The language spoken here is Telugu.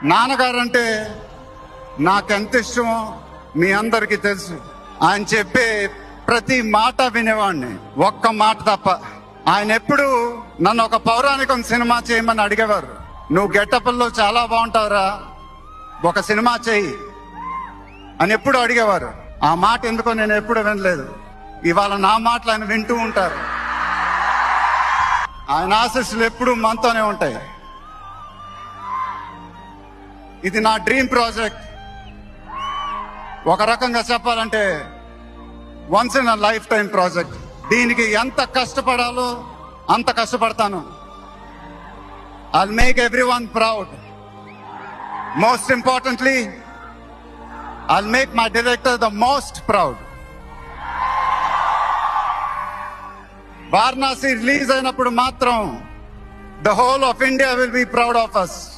నాన్నగారు అంటే నాకెంత ఇష్టమో మీ అందరికీ తెలుసు. ఆయన చెప్పే ప్రతి మాట వినేవాడిని, ఒక్క మాట తప్ప. ఆయన ఎప్పుడు నన్ను ఒక పౌరాణికం సినిమా చేయమని అడిగేవారు. నువ్వు గెటప్ల్లో చాలా బాగుంటావురా, ఒక సినిమా చేయి అని ఎప్పుడు అడిగేవారు. ఆ మాట ఎందుకో నేను ఎప్పుడు వినలేదు. ఇవాళ నా మాటలు ఆయన వింటూ ఉంటారు. ఆయన ఆశీస్సులు ఎప్పుడు మనతోనే ఉంటాయి. ఇది నా డ్రీమ్ ప్రాజెక్ట్. ఒక రకంగా చెప్పాలంటే once in a life time project. దీనికి ఎంత కష్టపడాలో అంత కష్టపడతాను. I'll make everyone proud. Most importantly, I'll make my director the most proud. Varanasi release అయినప్పుడు మాత్రం the whole of India will be proud of us.